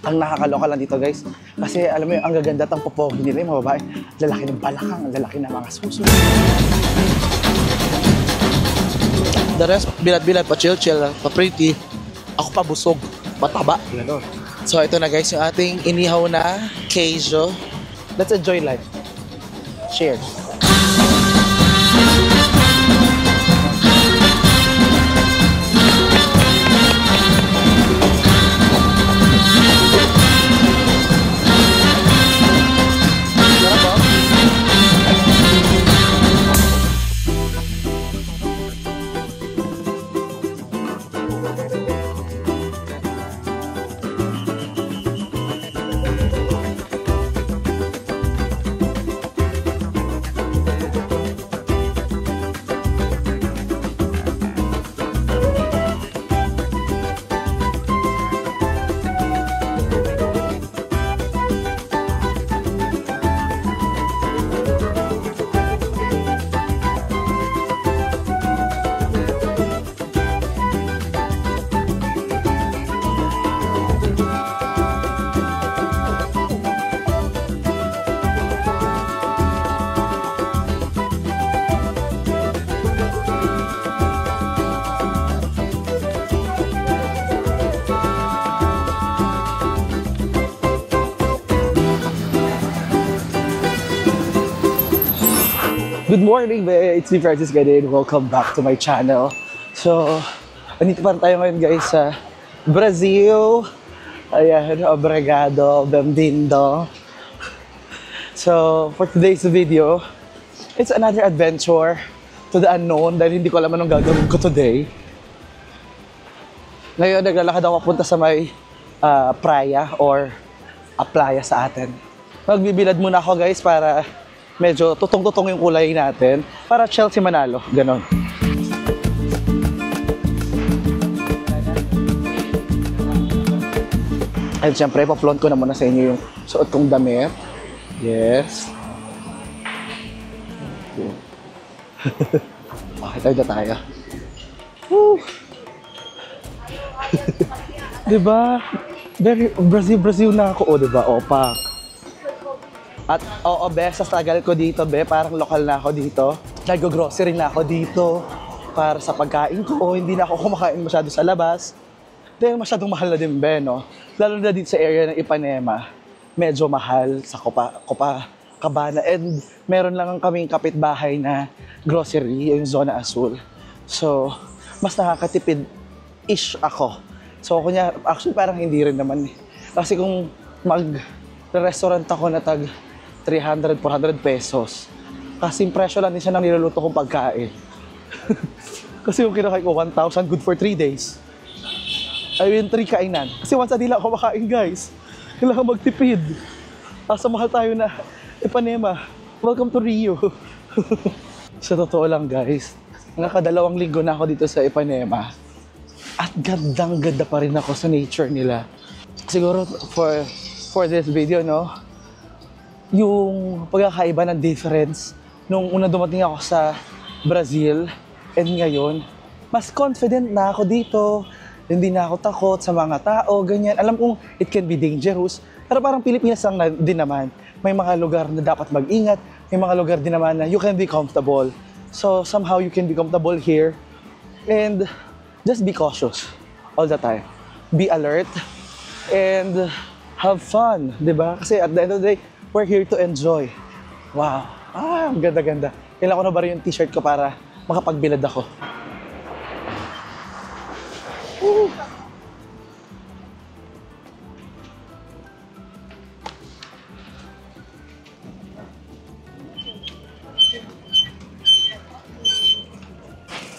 Ang nakakaloka lang dito guys, kasi alam mo yung ang gaganda at ang popogi nila yung mga babae. Lalaki ng balakang, lalaki ng mga suso. The rest, bilad-bilad, pa-chill-chill, pa-pretty. Ako pa busog, pataba. Gano'n. So ito na guys, yung ating inihaw na queijo. Let's enjoy life. Cheers. Good morning, it's me Francis Gadin. Welcome back to my channel. So, andito pa tayo ngayon guys sa Brazil. Ayan, obrigado, bem-vindo. So, for today's video, it's another adventure to the unknown dahil hindi ko alam anong gagawin ko today. Ngayon, naglalakad ako punta sa may praia or playa sa atin. Magbibilad muna ako guys para medyo tutong-tutong yung kulay natin para Chelsea manalo, ganon. And syempre, pa-flaunt ko na muna sa inyo yung suot kong damit. Yes. Okay, tayo na tayo. Woo! Diba? Very Brazil na ako, o diba? Opak. At oo, be, sa tagal ko dito, be, parang lokal na ako dito. Nag-grocery na ako dito para sa pagkain ko. Hindi na ako kumakain masyado sa labas. Dahil masyadong mahal na din, be, no? Lalo na dito sa area ng Ipanema. Medyo mahal sa Copacabana. And meron lang kaming kapitbahay na grocery, yung Zona Azul. So, mas nakakatipid-ish ako. So, kunya, actually parang hindi rin naman. Kasi kung mag-restaurant ako na tag 300, 400 pesos. Kasing presyo lang din siya ng niluluto kong pagkain. Kasi yung kinakain ko, 1,000, good for 3 days. Ayun, 3 kainan. Kasi once a day lang ako makain, guys. Kailangan magtipid. Asa mahal tayo na Ipanema. Welcome to Rio. Sa totoo lang, guys, nakadalawang linggo na ako dito sa Ipanema. At gandang-ganda pa rin ako sa nature nila. Siguro for this video, no? Yung pagkakaiba ng difference nung una dumating ako sa Brazil and ngayon, mas confident na ako dito. Hindi na ako takot sa mga tao, ganyan. Alam kong it can be dangerous, pero parang Pilipinas lang din naman. May mga lugar na dapat mag-ingat, may mga lugar din naman na you can be comfortable. So somehow you can be comfortable here and just be cautious all the time. Be alert and have fun, di ba? Kasi at the end of the day, we're here to enjoy. Wow. Ang ganda-ganda. Kailangan ko na ba rin yung t-shirt ko para makapagbilad ako. Woo!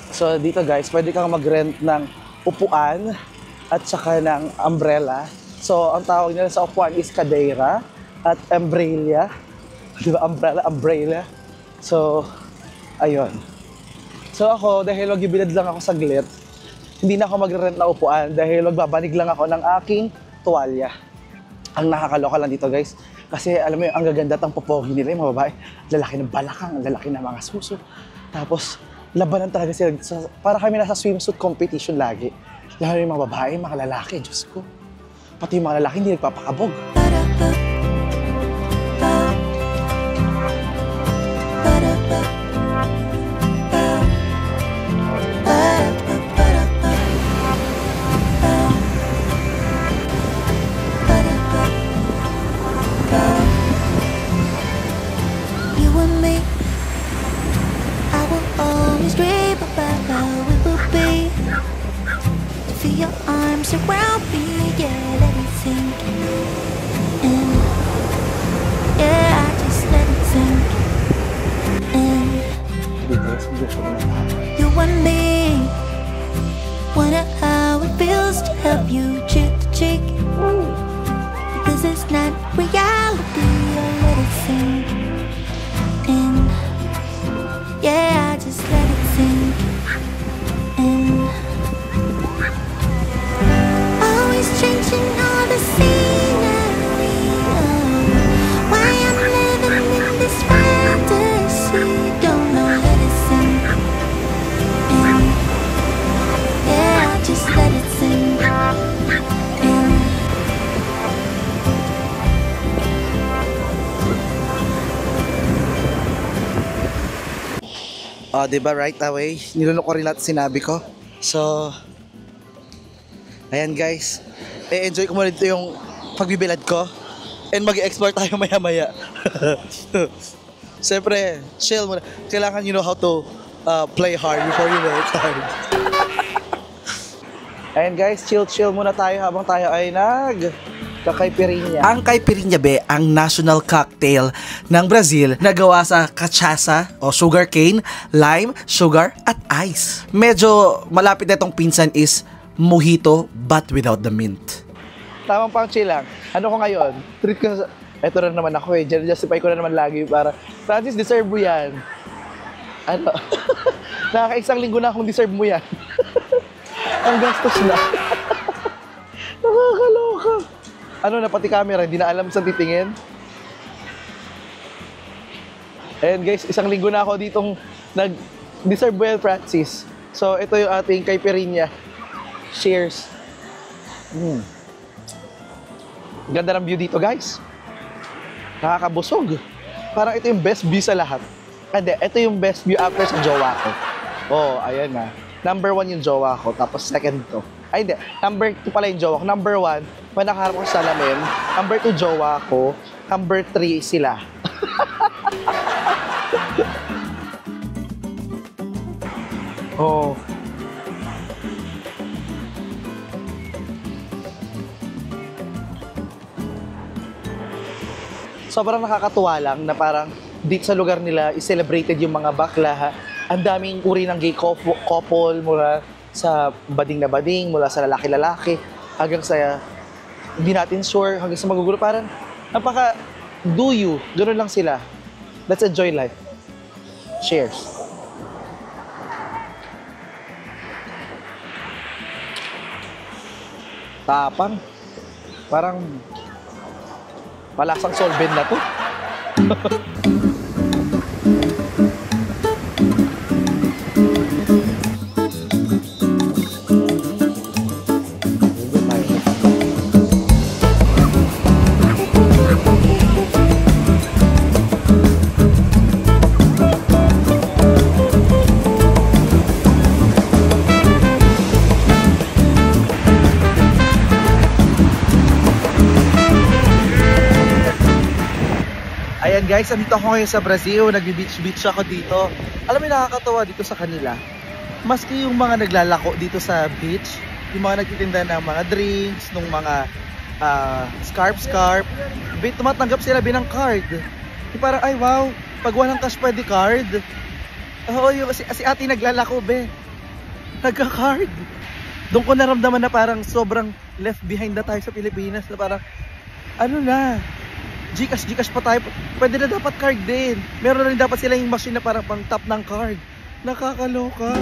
So dito guys, pwede kang mag-rent ng upuan at saka ng umbrella. So ang tawag nila sa upuan is cadeira at umbrella. Di ba? Umbrella. So, ayun. So ako, dahil magbibilad lang ako saglit, hindi na ako mag-rent na upuan dahil magbabanig lang ako ng aking tuwalya. Ang nakakaloka lang dito guys, kasi alam mo yung ang gaganda at ang popogi nila yung mga babae. Lalaki ng balakang, lalaki ng mga suso. Tapos, labanan talaga sila. Para kami nasa swimsuit competition lagi. Lalo yung mga babae, mga lalaki, Diyos ko. Pati yung mga lalaki hindi nagpapakabog. You and me, I will always dream about how it will be. To feel your arms around me, yeah, let it sink in. Yeah, I just let it sink in. You and me, wonder how it feels to have you cheek to cheek. This is not reality, I let it sink in. Yeah, I just let it sink in. Always changing all the scenery. Oh, why I'm living in this fantasy? Don't know, let it sink in. Yeah, I just let it sink in. Oh, diba right away, nilunok ko rin lahat sinabi ko. So, ayan guys, enjoy ko muna dito yung pagbibilad ko. And mag-explore tayo maya-maya. Siyempre, chill muna. Kailangan you know how to play hard before you work hard. Ayan guys, chill muna tayo habang tayo ay caipirinha. Ang caipirinha be, ang national cocktail ng Brazil na gawa sa cachaça o sugarcane, lime, sugar at ice. Medyo malapit na itong pinsan is mojito but without the mint. Tamang pang chill lang. Ano ko ngayon? Treat ko sa... Eto na naman ako eh. Justify ko na naman lagi para... Francis, deserve mo yan. Ano? Nakaka-isang linggo na akong deserve mo yan. Ang gastos na. Nakakaloka. Ano na pati camera, hindi na alam saan titingin. Ayan guys, isang linggo na ako ditong nag-deserve mo yan, Francis. So, ito yung ating caipirinha. Cheers. Ganda ng view dito, guys. Nakakabusog. Parang ito yung best view sa lahat. Hindi, ito yung best view after sa jowa ko. Oh, ayan na. Number 1 yung jowa ko, tapos second to. Ay, hindi. Number 2 pala yung jowa ko. Number 1, may nakaharap ko sa salamin. Number 2, jowa ko. Number 3, sila. Oh. Sobrang nakakatuwa lang na parang dito sa lugar nila is-celebrated yung mga bakla. Ha? Ang daming uri ng gay couple mula sa bading na bading, mula sa lalaki-lalaki, hanggang sa hindi natin sure, hanggang sa magugulo. Parang napaka do you, ganoon lang sila. Let's enjoy life. Cheers. Tapang. Parang malasang solvent na to. Ayan guys, andito ako ngayon sa Brazil, nagbi-beach ako dito. Alam mo, nakakatawa dito sa kanila. Maski yung mga naglalako dito sa beach, yung mga nagtitinda ng mga drinks, ng mga scarf, tumatanggap sila binang card. Yung parang, ay wow, pag walang cash pwede card. Oo, yung si ate naglalako be, nagka-card. Doon ko naramdaman na parang sobrang left behind na tayo sa Pilipinas, na parang, ano na, Gcash pa tayo. Pwede na dapat card din. Meron na rin dapat sila yung machine na parang pang tap ng card. Nakakaloka.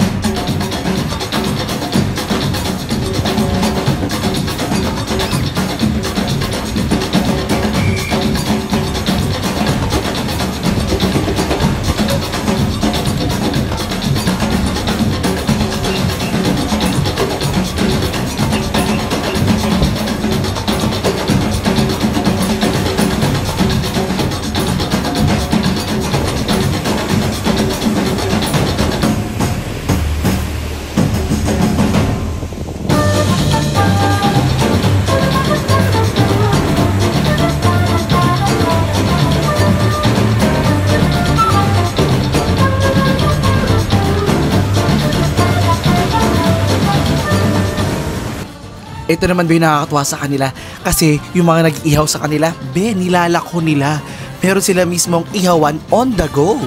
ito naman ba yung nakakatuwa sa kanila? Kasi yung mga nag-ihaw sa kanila, nilalako nila. Meron sila mismong ihawan on the go.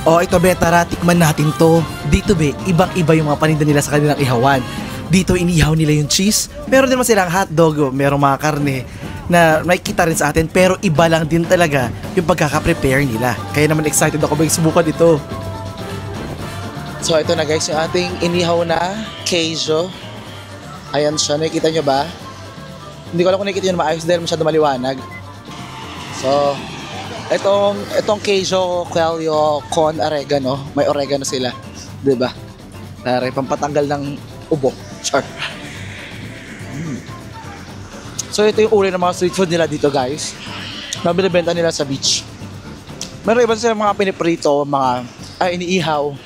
O ito be, tara, tikman natin to. Dito be, ibang-iba yung mga paninda nila sa kanilang ihawan. Dito inihaw nila yung cheese. Meron din naman silang hotdog, merong mga karne na makikita rin sa atin, pero iba lang din talaga yung pagkaka-prepare nila. Kaya naman excited ako ba subukan ito. So ito na guys, yung ating inihaw na queijo. Ayan siya, nakikita nyo ba? Hindi ko alam kung nakikita nyo na maayos dahil masyado maliwanag. So, itong queijo quello con oregano, may oregano sila, 'di ba? Para pampatanggal ng ubo. Char. So ito yung uri ng mga street food nila dito guys, na binibenta nila sa beach. Meron iba sila mga piniprito, mga iniihaw.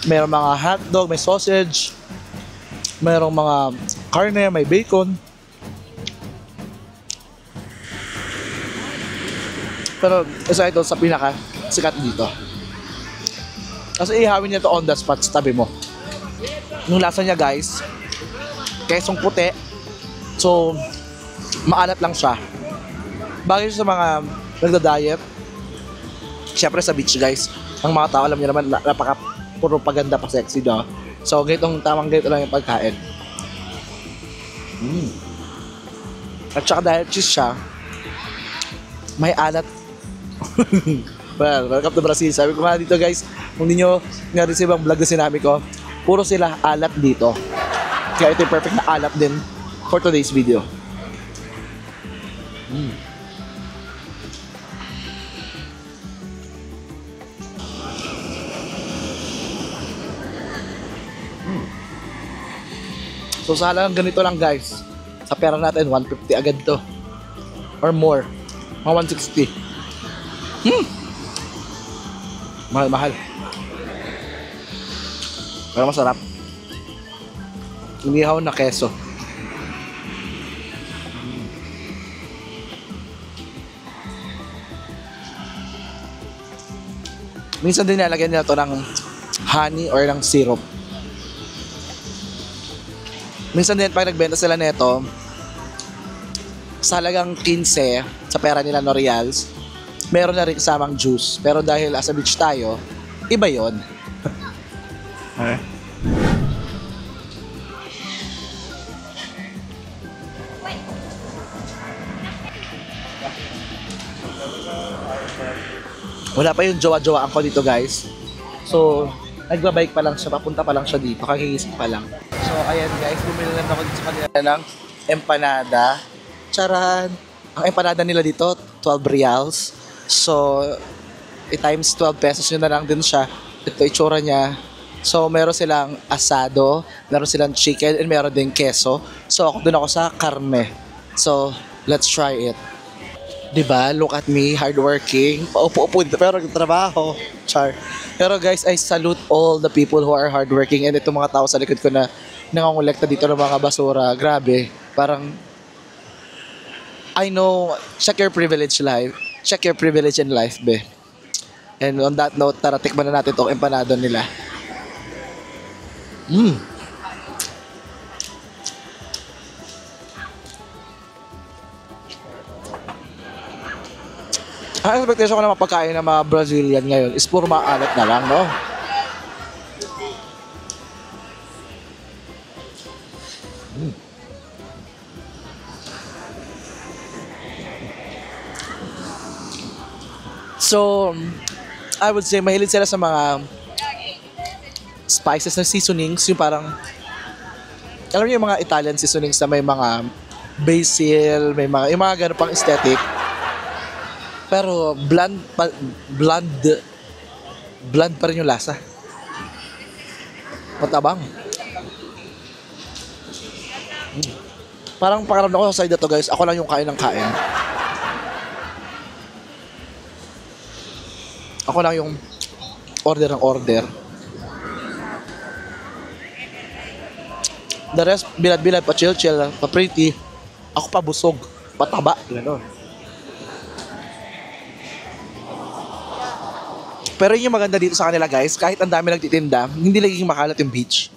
Meron mga hotdog, may sausage, merong mga karne, may bacon. Pero isa ito sa pinaka sikat dito. Kasi ihawin niya ito on the spot sa tabi mo. Yung lasa niya guys, kesong puti. So, maalat lang siya. Bagay sa mga nagda-diet. Siyempre sa beach guys, ang mga tao alam niyo naman napaka puro paganda pa sexy daw. So, tamang ganito lang yung pagkain. At saka dahil cheese siya, may alat. Well, welcome to Brazil. Sabi ko nga dito guys, kung hindi nyo nga-receive ang vlog na sinabi ko, puro sila alat dito. Kaya ito yung perfect na alat din for today's video. So sa halagang ganito lang guys, sa pera natin 150 agad to or more, mga 160. Mahal. Pero masarap. Inihaw na keso. Minsan din nilagyan nila to ng honey or ng syrup. Minsan din pag nagbenta sila nito, sa halagang 15 sa pera nila no reals, meron na rin kasamang juice. Pero dahil sa beach tayo, iba yon. Okay. Wala pa yung jowa-jowaan ko dito guys. So, nagbabike pa lang siya, papunta pa lang siya dito, kagigising pa lang. So, ayan guys, bumili lang ako dito sa kanila ng empanada. Charan! Ang empanada nila dito, 12 reals. So, i-times 12 pesos yun na lang din siya. Ito itsura niya. So, meron silang asado, meron silang chicken, and meron din keso. So, doon ako sa karne. So, let's try it. Diba? Look at me, hardworking. Paupo-upo dito, pero nagtrabaho. Char. Pero guys, I salute all the people who are hardworking and itong mga tao sa likod ko na nangongolekta dito ng mga basura. Grabe. Parang, I know, check your privilege life. Check your privilege in life, be. And on that note, tara, tikman na natin itong empanado nila. Ang expectation ko na mapagkain ng mga Brazilian ngayon is puro maalat na lang, no? So, I would say mahilig sila sa mga spices na seasonings, yung parang, alam niyo yung mga Italian seasonings na may mga basil, may mga, yung mga ganun pang aesthetic. Pero bland pa rin yung lasa. Matabang. Parang pakaramdam ko sa side na to guys, ako lang yung kain ng kain. Ako lang yung order ng order. The rest, bilad-bilad, pa chill-chill, pa pretty. Ako pa busog, pataba. Gano'n. Pero yung maganda dito sa kanila guys, kahit ang dami nagtitinda, hindi laging makalat yung beach.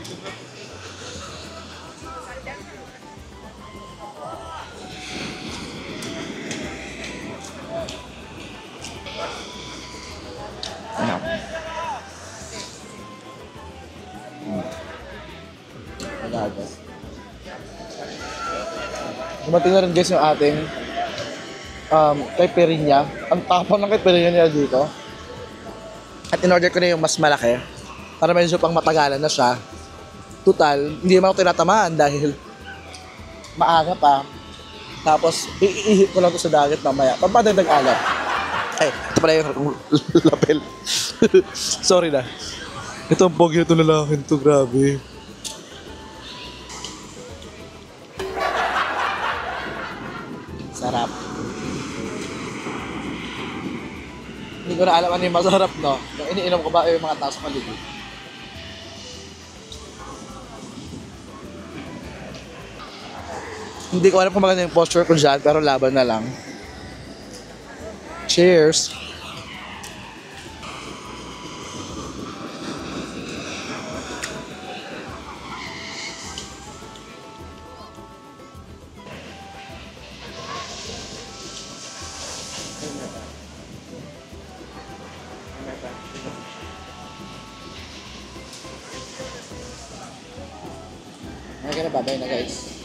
Ano? Agagas. Dumating na rin guys yung ating caipirinha. Ang tapang ng caipirinha nila dito. At in-order ko na yung mas malaki para medyo pang matagalan na siya. Total, hindi naman ako tinatamaan dahil maaga pa. Tapos, iihip ko lang ito sa dagat mamaya. Pampadagdag alat. Ay, ito pala yung lapel. Sorry na. Ito ang pogi ito na lang. Ito, grabe. Sarap. Hindi ko na alam ano yung masarap, no? Yung iniinom ko ba yung mga tao sa paligid. Hindi ko alam kung maganda yung posture ko dyan, pero laban na lang. Cheers! Okay na, babay na guys.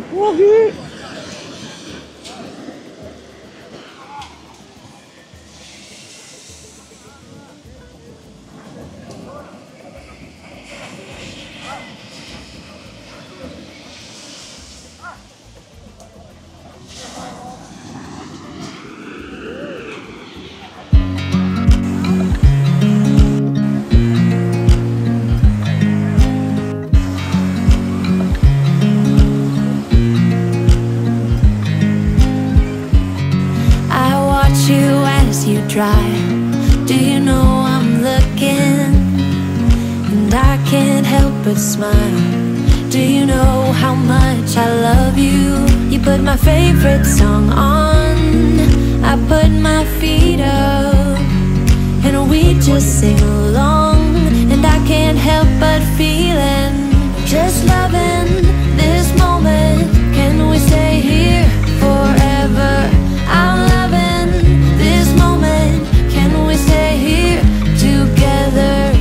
Pogi! Drive. Do you know I'm looking? And I can't help but smile. Do you know how much I love you? You put my favorite song on, I put my feet up, and we just sing along. And I can't help but feeling, just loving this moment. Can we stay here forever? I'm loving this moment. Can we stay here together?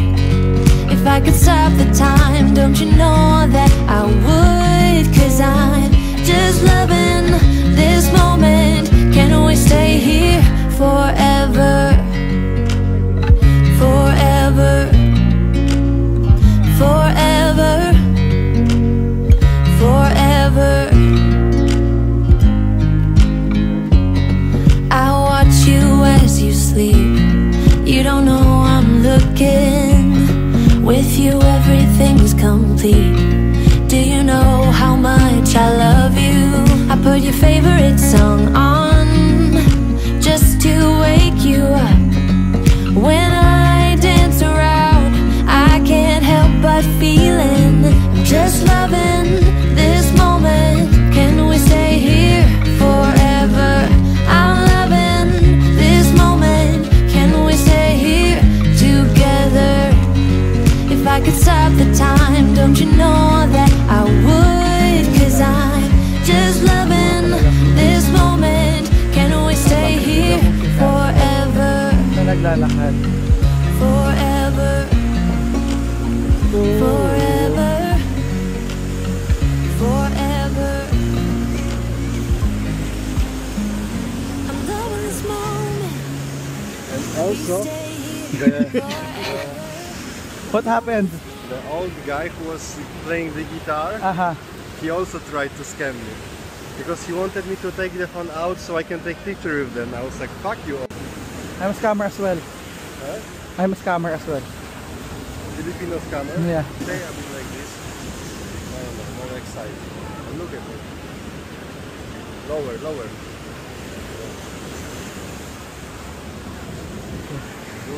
If I could stop the time, don't you know that I would? 'Cause I'm just loving this moment. Can we stay here forever? Forever. Forever. Forever. I watch you as you sleep. You don't know I'm looking. With you everything's complete. Do you know how much I love you? I put your favorite song on just to wake you up. When I dance around, I can't help but feeling, I'm just loving this moment. Can we stay here forever? I'm loving this moment. Can we stay here together? If I could stop the time, don't you know that I would? 'Cause I'm just loving this moment. Can we stay here forever? Naglalakad. Forever. Forever. Forever. I'm loving this moment. And also, What happened? the old guy who was playing the guitar, Aha. he also tried to scam me. Because he wanted me to take the phone out so I can take picture with them. I was like, fuck you. I'm a scammer as well. Huh? I'm a scammer as well. Filipino scammer? Yeah. Stay a bit like this. No, no, no, more excited. And look at me. Lower, lower.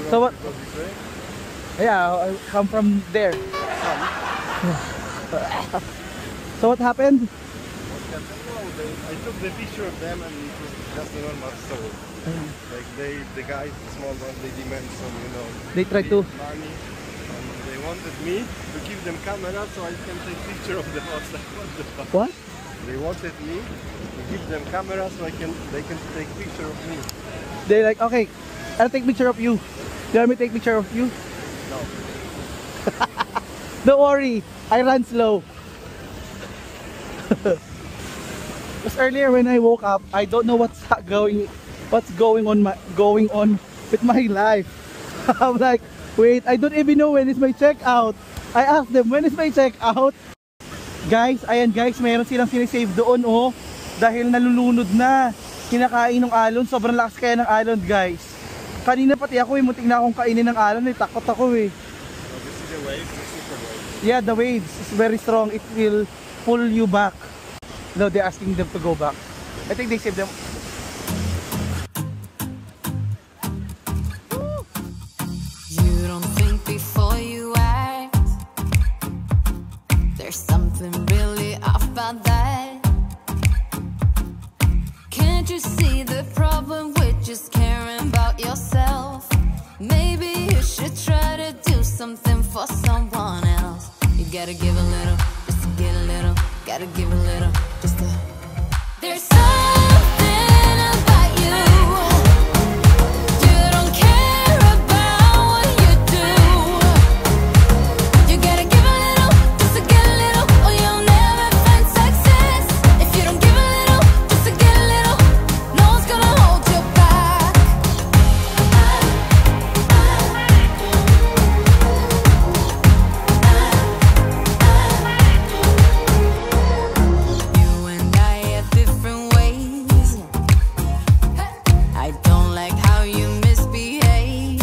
So what? Go this way. Yeah, I come from there. So what happened? I took the picture of them and it was just a normal story. Like the guys, the small ones, they demand some, They try to... money. And they wanted me to give them camera so I can take picture of them. I was like, what the fuck? What? They wanted me to give them camera so they can take picture of me. They like, okay, I'll take picture of you. You want me to take picture of you? No. Don't worry, I run slow. Because earlier when I woke up, I don't know what's going on with my life. I'm like, wait, I don't even know when is my checkout. I asked them, when is my checkout? Guys, ayan guys, meron silang sinisave doon oh. Dahil nalulunod na. Kinakain ng alon, sobrang lakas kaya ng alon guys. Kanina pati ako muntik na akong kainin ng alon, takot ako eh. So this is the wave, this is the wave. Yeah, the waves is very strong. It will pull you back. No, they're asking them to go back. I think they saved them. You don't think before you act. There's something really off about that. Can't you see the problem with just caring about yourself? Maybe you should try to do something for someone else. You gotta give a little, just to get a little. Gotta give a little, just to... There's something about you. You don't care about what you do. You gotta give a little, just to get a little, or you'll never find success. If you don't give a little, just to get a little, no one's gonna hold you back. You and I have different ways. I don't like how you misbehave.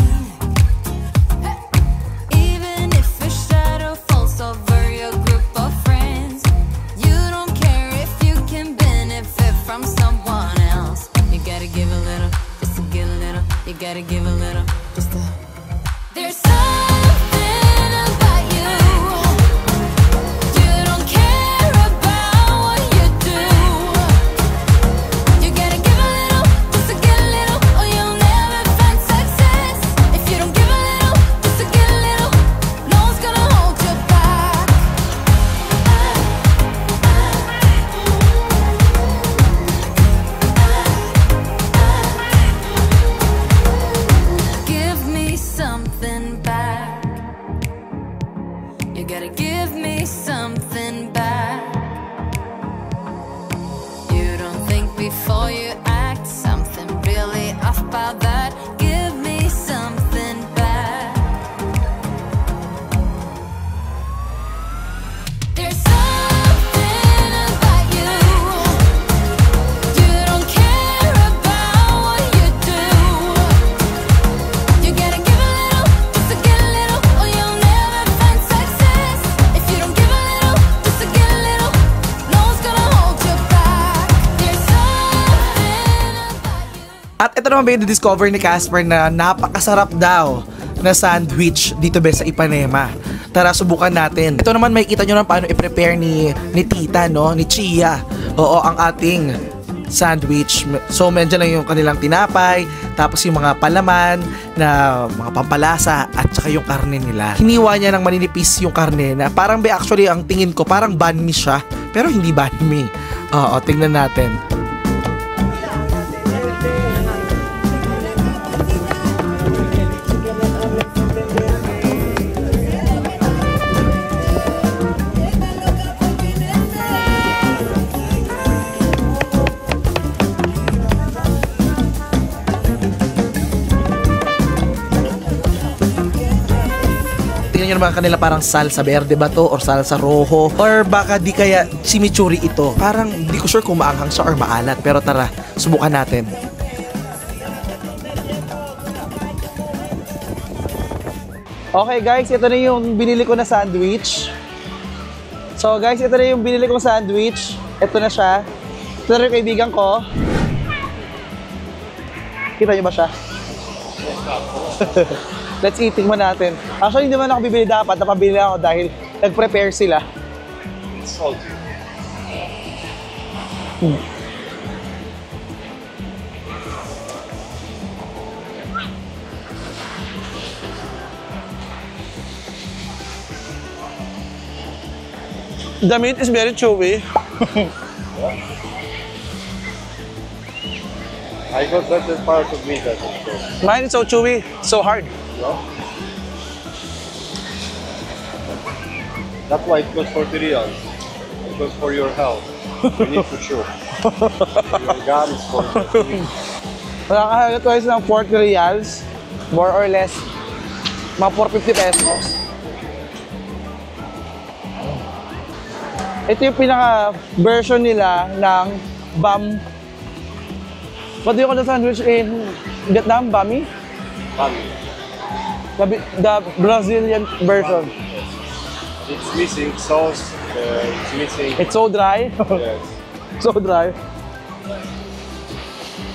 Even if a shadow falls over your group of friends, you don't care if you can benefit from someone else. You gotta give a little, just to get a little. You gotta give a little, just to... There's something about you. You don't care about what you do. You gotta give a little, just to get a little, or you'll never find success. If you don't give a little, just to get a little, no one's gonna hold you back. Give me something back. You gotta give me something back. You don't think before you act. Something really off about that. Give me something back. There's something about you. You don't care about what you do. You gotta give a little, just to get a little, or you'll never find success. If you don't give a little, just to get a little, no one's gonna hold you back. There's something about you. At ito naman ba yung discover ni Casper na napakasarap daw na sandwich dito ba sa Ipanema. Tara, subukan natin. Ito naman makikita nyo na paano i-prepare ni Tita, no? Ni Chia. Oo, ang ating sandwich. So, medyo lang yung kanilang tinapay, tapos yung mga palaman na mga pampalasa at saka yung karne nila. Hiniwa niya ng maninipis yung karne na parang actually ang tingin ko parang banh mi siya, pero hindi banh mi. Oo, tingnan natin. Tingnan nyo naman kanila parang salsa verde ba to or salsa rojo or baka di kaya chimichurri ito. Parang di ko sure kung maanghang siya or maalat, pero tara, subukan natin. Okay guys, ito na yung binili ko na sandwich. So guys, ito na yung binili kong sandwich. Ito na siya. Ito na yung kaibigan ko. Kita nyo ba siya? Let's eat, tingnan natin. Actually, hindi man ako bibili dapat. Napabili ako dahil nag-prepare sila. It's salty. The meat is very chewy. I got better part of meat, I think. So. Mine is so chewy, so hard. No? That's why it costs 40 reals. Because for your health, you need to chew. Your gums for Nakakahalat ko ng 40 reals, more or less, mga 450 pesos. Ito yung pinaka-version nila ng bam. What do you call the sandwich in Vietnam? Bami? The Brazilian version. It's missing sauce, it's missing... It's so dry. Yes. So dry.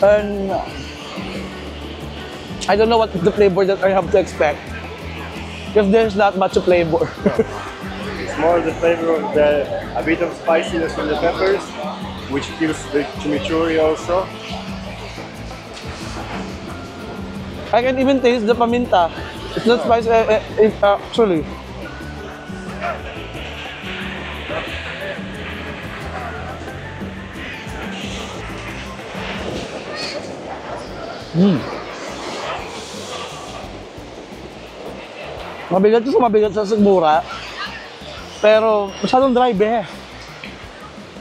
And I don't know what the flavor that I have to expect. Because there's not much of flavor. It's more the flavor of a bit of spiciness from the peppers, which gives the chimichurri also. I can even taste the paminta. It's not spicy, actually. Mabigat sa sigmura. Pero masyadong dry, be.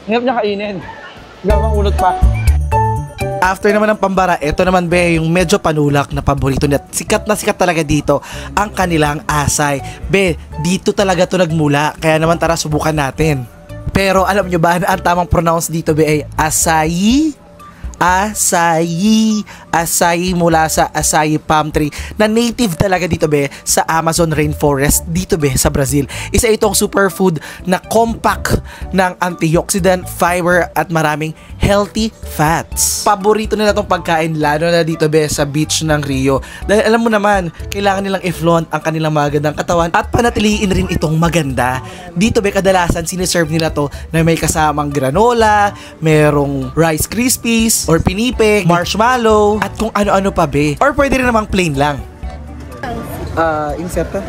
Hirap niya kainin. Gawang ulot pa. After naman ng pambara, ito naman be, yung medyo panulak na paborito niya. Sikat na sikat talaga dito ang kanilang asay. Be, dito talaga to nagmula. Kaya naman tara subukan natin. Pero alam nyo ba ang tamang pronounce dito be ay acai? Acai. Acai mula sa acai palm tree na native talaga dito be sa Amazon rainforest dito be sa Brazil. Isa itong superfood na compact ng antioxidant, fiber at maraming healthy fats. Paborito nila itong pagkain lalo na dito be sa beach ng Rio. Dahil alam mo naman, kailangan nilang i-flaunt ang kanilang magandang katawan at panatiliin rin itong maganda. Dito be kadalasan siniserve nila to na may kasamang granola, merong Rice Krispies, or pinipig, marshmallow, at kung ano-ano pa be. Or pwede rin namang plain lang. Inserta?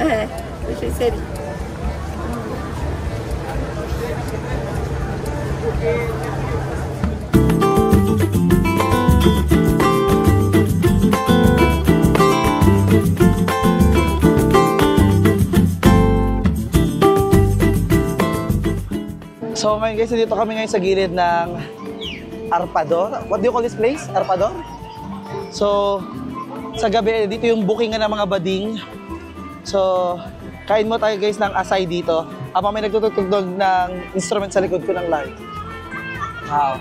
So ngayon guys, dito kami ngayon sa gilid ng Arpador. What do you call this place? Arpador? So, sa gabi, dito yung bookingan ng mga bading. So, kain mo tayo guys ng asay dito. Habang may nagtutugtog ng instrument sa likod ko ng light. Wow.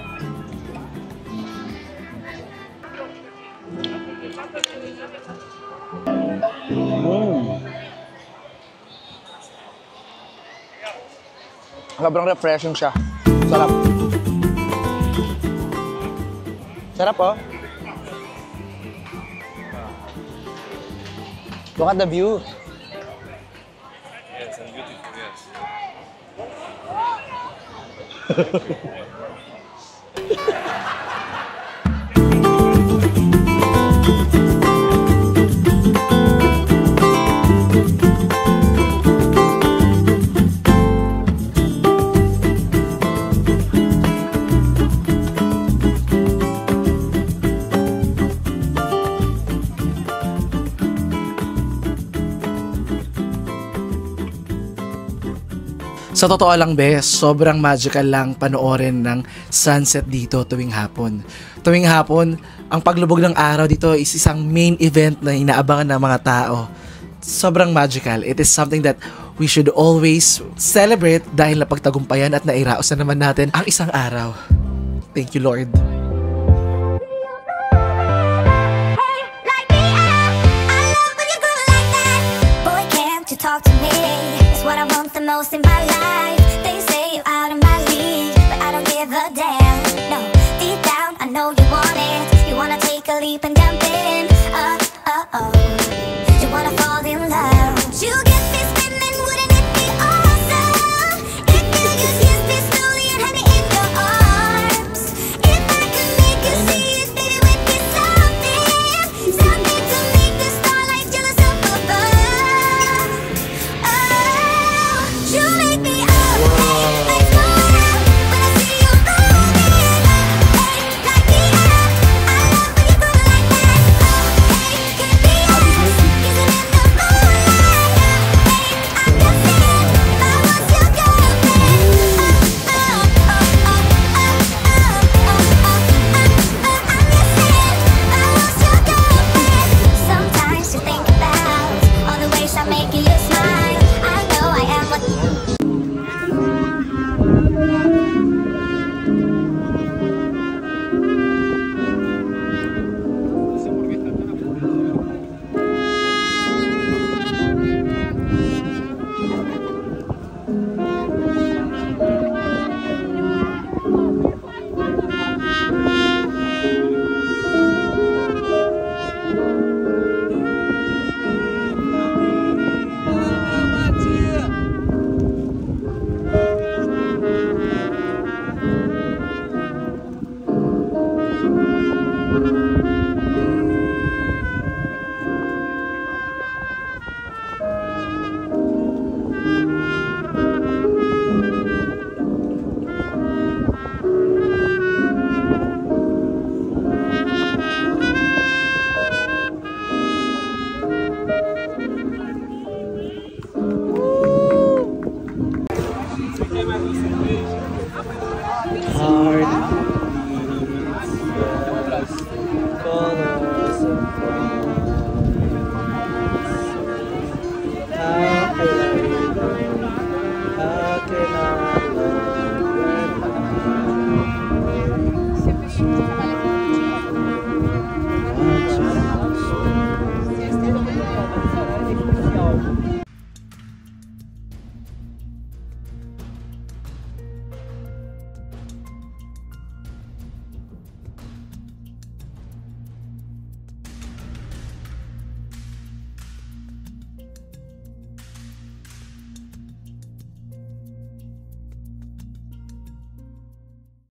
Sobrang refreshing siya. Sarap. Sarap oh. Look at the view. Yes, and beautiful, yes. Sa totoo lang be, sobrang magical lang panoorin ng sunset dito tuwing hapon. Tuwing hapon, ang paglubog ng araw dito is isang main event na inaabangan ng mga tao. Sobrang magical. It is something that we should always celebrate dahil napagtagumpayan at nairaos na naman natin ang isang araw. Thank you, Lord. Talk to me, it's what I want the most in my life. They say you're out of my league, but I don't give a damn. No, deep down I know you want it. You wanna take a leap and jump in. You wanna fall You get me spinning, wouldn't it be awesome if you just kiss me slowly and had me in your arms? If I could make you see it, baby, with me something to make the starlight jealous up above. Oh, you make me up, lights going up when I see you rolling up, like the air. I love when you put it like that. Oh, hey, could be us, kissing in the sometimes you think about all the ways I'm making you smile.